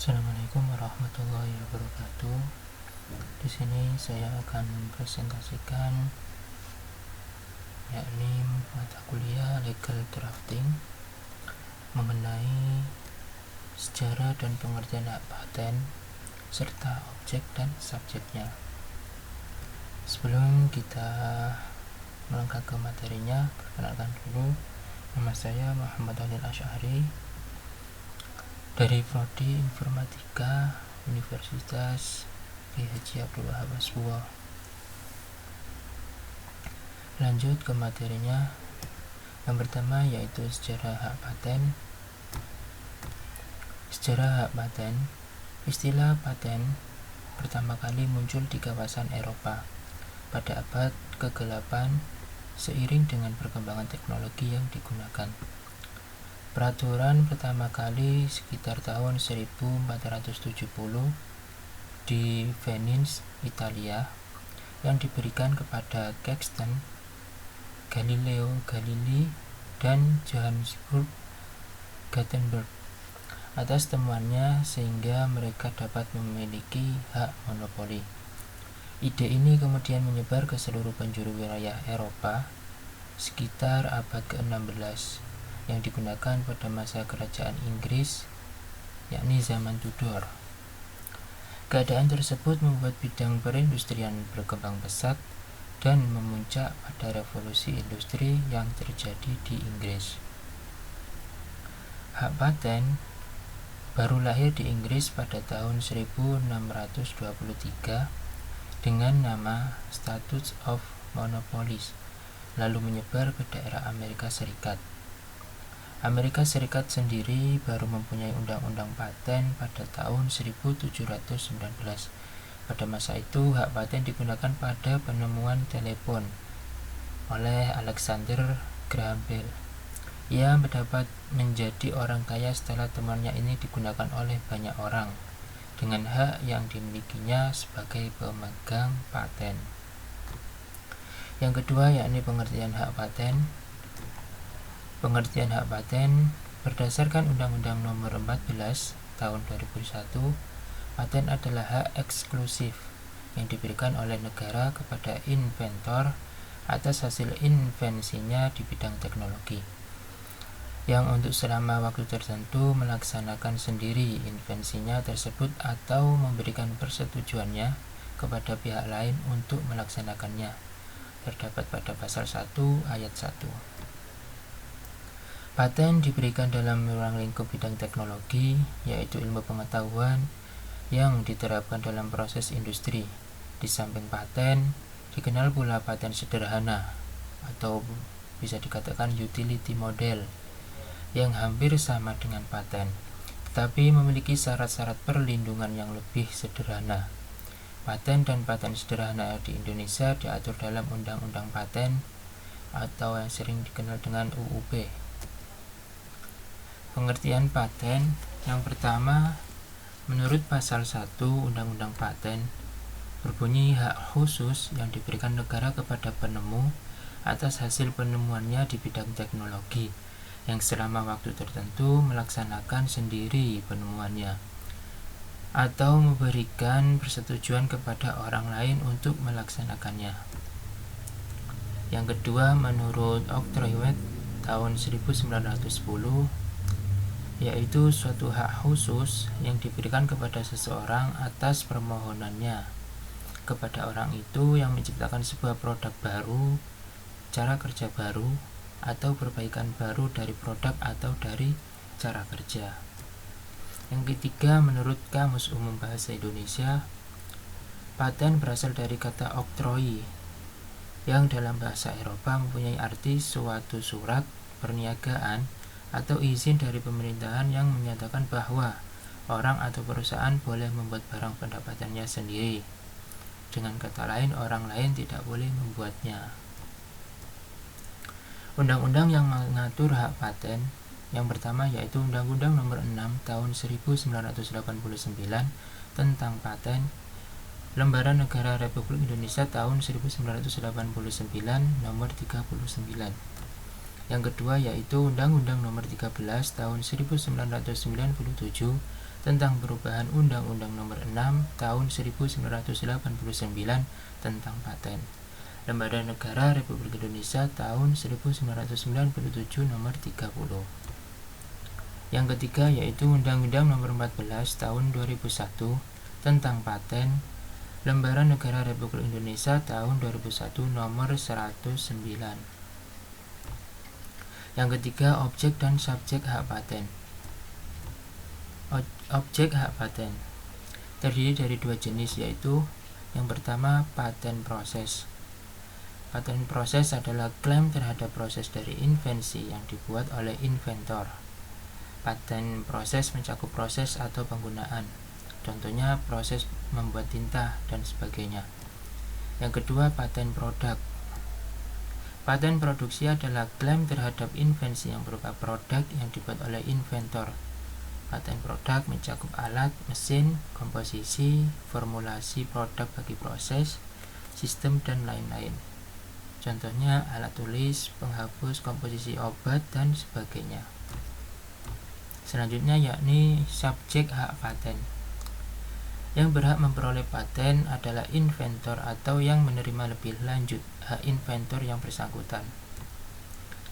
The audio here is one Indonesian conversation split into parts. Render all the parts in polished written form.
Assalamualaikum warahmatullahi wabarakatuh. Di sini saya akan mempresentasikan yakni mata kuliah Legal Drafting mengenai sejarah dan pengertian hak paten serta objek dan subjeknya. Sebelum kita melangkah ke materinya, perkenalkan dulu, nama saya Muhammad Anil Asy'ari dari Prodi Informatika Universitas Kiai Haji Abdul Wahab Hasibuan. Lanjut ke materinya. Yang pertama yaitu sejarah hak paten. Sejarah hak paten. Istilah paten pertama kali muncul di kawasan Eropa pada abad ke-8 seiring dengan perkembangan teknologi yang digunakan. Peraturan pertama kali sekitar tahun 1470 di Venice, Italia, yang diberikan kepada Caxton, Galileo Galilei, dan Johannes Gutenberg atas temuannya sehingga mereka dapat memiliki hak monopoli. Ide ini kemudian menyebar ke seluruh penjuru wilayah Eropa sekitar abad ke-16 yang digunakan pada masa kerajaan Inggris, yakni zaman Tudor. Keadaan tersebut membuat bidang perindustrian berkembang pesat dan memuncak pada revolusi industri yang terjadi di Inggris. Hak paten baru lahir di Inggris pada tahun 1623 dengan nama Statutes of Monopolies, lalu menyebar ke daerah Amerika Serikat. Amerika Serikat sendiri baru mempunyai undang-undang paten pada tahun 1719. Pada masa itu, hak paten digunakan pada penemuan telepon oleh Alexander Graham Bell. Ia mendapat menjadi orang kaya setelah temuannya ini digunakan oleh banyak orang dengan hak yang dimilikinya sebagai pemegang paten. Yang kedua yakni pengertian hak paten. Pengertian hak paten berdasarkan Undang-Undang Nomor 14 Tahun 2001, paten adalah hak eksklusif yang diberikan oleh negara kepada inventor atas hasil invensinya di bidang teknologi, yang untuk selama waktu tertentu melaksanakan sendiri invensinya tersebut atau memberikan persetujuannya kepada pihak lain untuk melaksanakannya. Terdapat pada pasal 1 ayat 1. Paten diberikan dalam ruang lingkup bidang teknologi, yaitu ilmu pengetahuan yang diterapkan dalam proses industri. Di samping paten, dikenal pula paten sederhana atau bisa dikatakan utility model yang hampir sama dengan paten, tetapi memiliki syarat-syarat perlindungan yang lebih sederhana. Paten dan paten sederhana di Indonesia diatur dalam Undang-Undang Paten atau yang sering dikenal dengan UUP. Pengertian paten yang pertama, menurut pasal 1 Undang-Undang Paten, berbunyi hak khusus yang diberikan negara kepada penemu atas hasil penemuannya di bidang teknologi yang selama waktu tertentu melaksanakan sendiri penemuannya atau memberikan persetujuan kepada orang lain untuk melaksanakannya. Yang kedua, menurut Octroyed tahun 1910, yaitu suatu hak khusus yang diberikan kepada seseorang atas permohonannya kepada orang itu yang menciptakan sebuah produk baru, cara kerja baru, atau perbaikan baru dari produk atau dari cara kerja. Yang ketiga, menurut Kamus Umum Bahasa Indonesia, paten berasal dari kata oktroi yang dalam bahasa Eropa mempunyai arti suatu surat perniagaan atau izin dari pemerintahan yang menyatakan bahwa orang atau perusahaan boleh membuat barang pendapatannya sendiri. Dengan kata lain, orang lain tidak boleh membuatnya. Undang-undang yang mengatur hak paten yang pertama yaitu Undang-Undang Nomor 6 Tahun 1989 tentang paten, Lembaran Negara Republik Indonesia tahun 1989 Nomor 39. Yang kedua yaitu Undang-Undang Nomor 13 Tahun 1997 tentang perubahan Undang-Undang Nomor 6 Tahun 1989 tentang Paten. Lembaga Negara Republik Indonesia tahun 1997 Nomor 30. Yang ketiga yaitu Undang-Undang Nomor 14 Tahun 2001 tentang Paten. Lembaga Negara Republik Indonesia tahun 2001 Nomor 109. Yang ketiga, objek dan subjek hak paten. Objek hak paten terdiri dari dua jenis, yaitu yang pertama paten proses. Paten proses adalah klaim terhadap proses dari invensi yang dibuat oleh inventor. Paten proses mencakup proses atau penggunaan, contohnya proses membuat tinta dan sebagainya. Yang kedua, paten produk. Paten produksi adalah klaim terhadap invensi yang berupa produk yang dibuat oleh inventor. Paten produk mencakup alat, mesin, komposisi, formulasi produk bagi proses, sistem, dan lain-lain. Contohnya alat tulis, penghapus, komposisi obat, dan sebagainya. Selanjutnya yakni subjek hak paten. Yang berhak memperoleh paten adalah inventor atau yang menerima lebih lanjut hak inventor yang bersangkutan.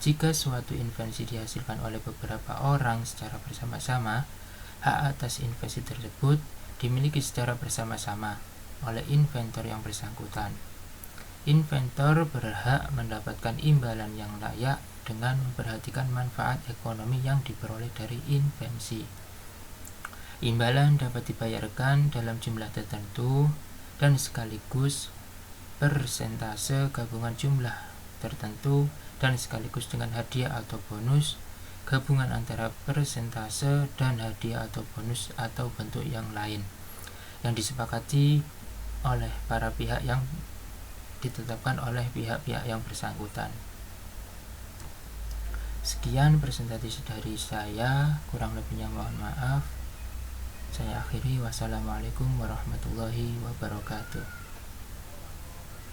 Jika suatu invensi dihasilkan oleh beberapa orang secara bersama-sama, hak atas invensi tersebut dimiliki secara bersama-sama oleh inventor yang bersangkutan. Inventor berhak mendapatkan imbalan yang layak dengan memperhatikan manfaat ekonomi yang diperoleh dari invensi. Imbalan dapat dibayarkan dalam jumlah tertentu dan sekaligus persentase gabungan jumlah tertentu dan sekaligus dengan hadiah atau bonus, gabungan antara persentase dan hadiah atau bonus atau bentuk yang lain yang disepakati oleh para pihak yang ditetapkan oleh pihak-pihak yang bersangkutan. Sekian presentasi dari saya, kurang lebihnya mohon maaf. Saya akhiri, wassalamualaikum warahmatullahi wabarakatuh.